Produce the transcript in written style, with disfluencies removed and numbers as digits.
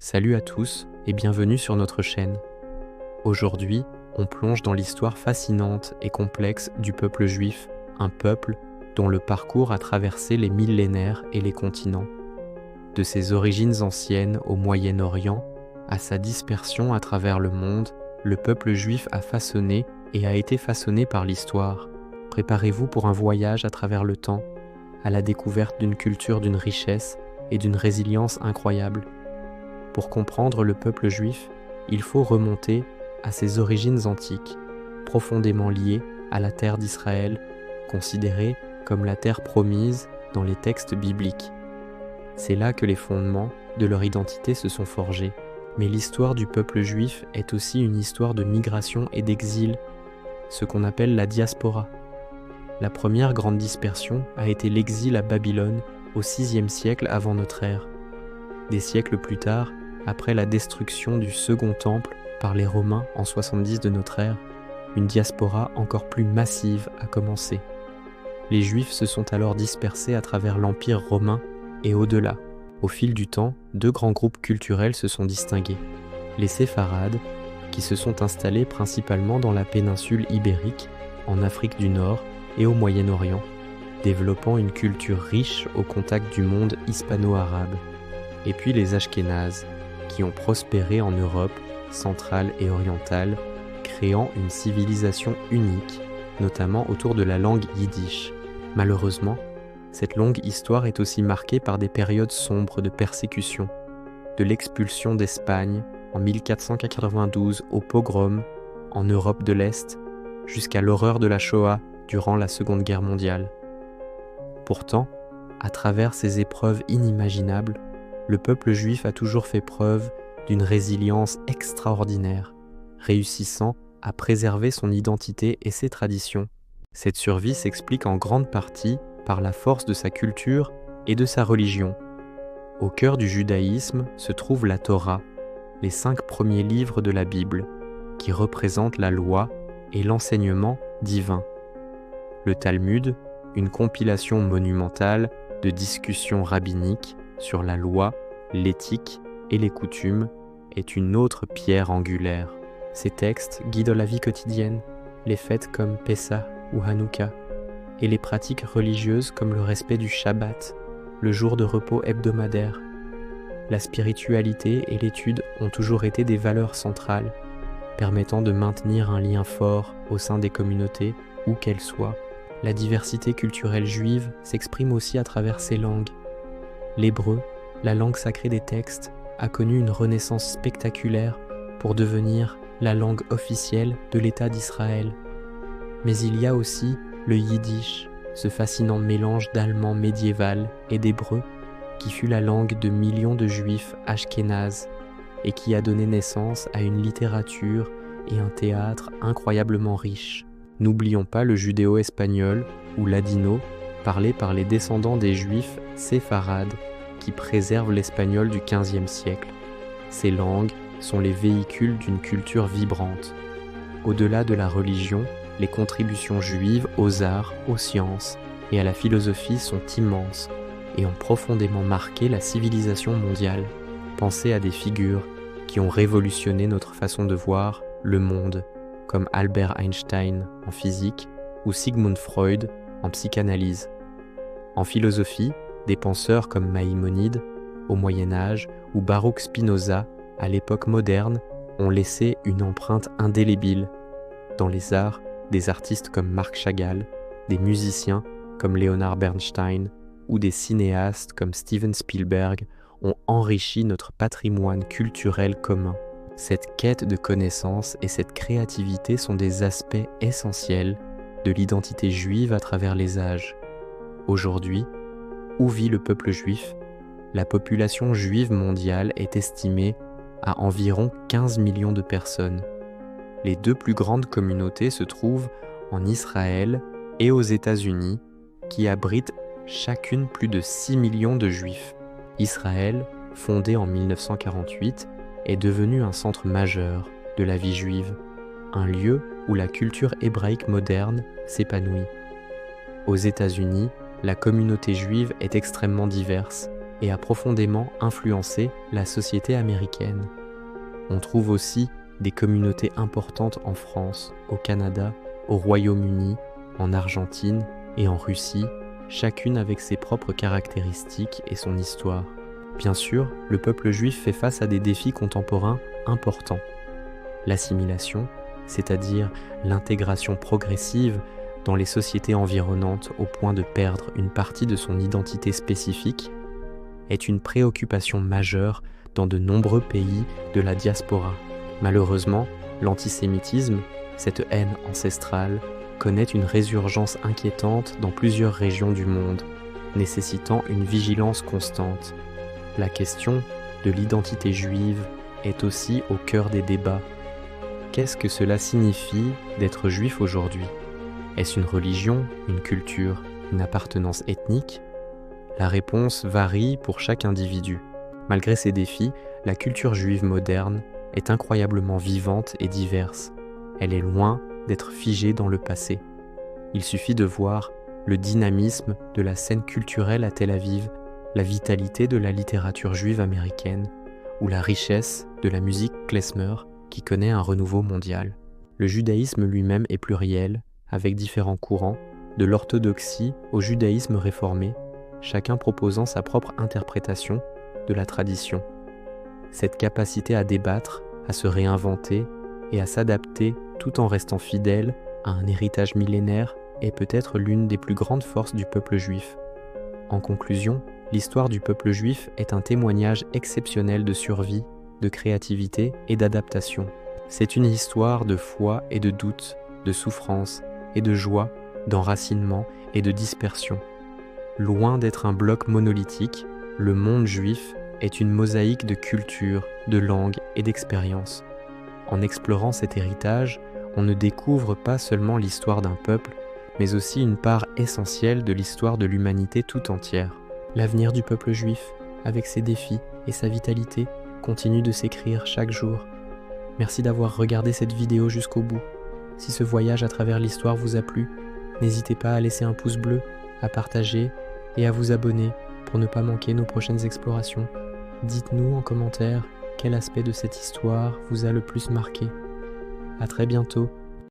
Salut à tous et bienvenue sur notre chaîne. Aujourd'hui, on plonge dans l'histoire fascinante et complexe du peuple juif, un peuple dont le parcours a traversé les millénaires et les continents. De ses origines anciennes au Moyen-Orient à sa dispersion à travers le monde, le peuple juif a façonné et a été façonné par l'histoire. Préparez-vous pour un voyage à travers le temps, à la découverte d'une culture d'une richesse et d'une résilience incroyables. Pour comprendre le peuple juif, il faut remonter à ses origines antiques, profondément liées à la terre d'Israël, considérée comme la terre promise dans les textes bibliques. C'est là que les fondements de leur identité se sont forgés. Mais l'histoire du peuple juif est aussi une histoire de migration et d'exil, ce qu'on appelle la diaspora. La première grande dispersion a été l'exil à Babylone au VIe siècle avant notre ère. Des siècles plus tard, après la destruction du Second Temple par les Romains en 70 de notre ère, une diaspora encore plus massive a commencé. Les Juifs se sont alors dispersés à travers l'Empire romain et au-delà. Au fil du temps, deux grands groupes culturels se sont distingués. Les Séfarades, qui se sont installés principalement dans la péninsule ibérique, en Afrique du Nord et au Moyen-Orient, développant une culture riche au contact du monde hispano-arabe. Et puis les Ashkénazes, qui ont prospéré en Europe centrale et orientale, créant une civilisation unique, notamment autour de la langue yiddish. Malheureusement, cette longue histoire est aussi marquée par des périodes sombres de persécution, de l'expulsion d'Espagne en 1492 au pogrom en Europe de l'Est, jusqu'à l'horreur de la Shoah durant la Seconde Guerre mondiale. Pourtant, à travers ces épreuves inimaginables, le peuple juif a toujours fait preuve d'une résilience extraordinaire, réussissant à préserver son identité et ses traditions. Cette survie s'explique en grande partie par la force de sa culture et de sa religion. Au cœur du judaïsme se trouve la Torah, les 5 premiers livres de la Bible, qui représentent la loi et l'enseignement divin. Le Talmud, une compilation monumentale de discussions rabbiniques sur la loi, l'éthique et les coutumes, est une autre pierre angulaire. Ces textes guident la vie quotidienne, les fêtes comme Pessah ou Hanouka, et les pratiques religieuses comme le respect du Shabbat, le jour de repos hebdomadaire. La spiritualité et l'étude ont toujours été des valeurs centrales, permettant de maintenir un lien fort au sein des communautés, où qu'elles soient. La diversité culturelle juive s'exprime aussi à travers ses langues. L'hébreu, la langue sacrée des textes, a connu une renaissance spectaculaire pour devenir la langue officielle de l'État d'Israël. Mais il y a aussi le yiddish, ce fascinant mélange d'allemand médiéval et d'hébreu qui fut la langue de millions de juifs ashkénazes et qui a donné naissance à une littérature et un théâtre incroyablement riches. N'oublions pas le judéo-espagnol ou ladino parlé par les descendants des juifs séfarades qui préservent l'espagnol du XVe siècle. Ces langues sont les véhicules d'une culture vibrante. Au-delà de la religion, les contributions juives aux arts, aux sciences et à la philosophie sont immenses et ont profondément marqué la civilisation mondiale. Pensez à des figures qui ont révolutionné notre façon de voir le monde, comme Albert Einstein en physique ou Sigmund Freud en psychanalyse. En philosophie, des penseurs comme Maïmonide au Moyen-Âge ou Baruch Spinoza à l'époque moderne ont laissé une empreinte indélébile. Dans les arts, des artistes comme Marc Chagall, des musiciens comme Leonard Bernstein ou des cinéastes comme Steven Spielberg ont enrichi notre patrimoine culturel commun. Cette quête de connaissance et cette créativité sont des aspects essentiels de l'identité juive à travers les âges. Aujourd'hui, où vit le peuple juif? La population juive mondiale est estimée à environ 15 millions de personnes. Les deux plus grandes communautés se trouvent en Israël et aux États-Unis, qui abritent chacune plus de 6 millions de juifs. Israël, fondé en 1948, est devenu un centre majeur de la vie juive, un lieu où la culture hébraïque moderne s'épanouit. Aux États-Unis, la communauté juive est extrêmement diverse, et a profondément influencé la société américaine. On trouve aussi des communautés importantes en France, au Canada, au Royaume-Uni, en Argentine et en Russie, chacune avec ses propres caractéristiques et son histoire. Bien sûr, le peuple juif fait face à des défis contemporains importants. L'assimilation, c'est-à-dire l'intégration progressive dans les sociétés environnantes au point de perdre une partie de son identité spécifique, est une préoccupation majeure dans de nombreux pays de la diaspora. Malheureusement, l'antisémitisme, cette haine ancestrale, connaît une résurgence inquiétante dans plusieurs régions du monde, nécessitant une vigilance constante. La question de l'identité juive est aussi au cœur des débats. Qu'est-ce que cela signifie d'être juif aujourd'hui? Est-ce une religion, une culture, une appartenance ethnique? La réponse varie pour chaque individu. Malgré ces défis, la culture juive moderne est incroyablement vivante et diverse. Elle est loin d'être figée dans le passé. Il suffit de voir le dynamisme de la scène culturelle à Tel Aviv, la vitalité de la littérature juive américaine ou la richesse de la musique klezmer qui connaît un renouveau mondial. Le judaïsme lui-même est pluriel, avec différents courants, de l'orthodoxie au judaïsme réformé, chacun proposant sa propre interprétation de la tradition. Cette capacité à débattre, à se réinventer et à s'adapter tout en restant fidèle à un héritage millénaire est peut-être l'une des plus grandes forces du peuple juif. En conclusion, l'histoire du peuple juif est un témoignage exceptionnel de survie, de créativité et d'adaptation. C'est une histoire de foi et de doute, de souffrance et de joie, d'enracinement et de dispersion. Loin d'être un bloc monolithique, le monde juif est une mosaïque de cultures, de langues et d'expériences. En explorant cet héritage, on ne découvre pas seulement l'histoire d'un peuple, mais aussi une part essentielle de l'histoire de l'humanité tout entière. L'avenir du peuple juif, avec ses défis et sa vitalité, continue de s'écrire chaque jour. Merci d'avoir regardé cette vidéo jusqu'au bout. Si ce voyage à travers l'histoire vous a plu, n'hésitez pas à laisser un pouce bleu, à partager et à vous abonner pour ne pas manquer nos prochaines explorations. Dites-nous en commentaire quel aspect de cette histoire vous a le plus marqué. À très bientôt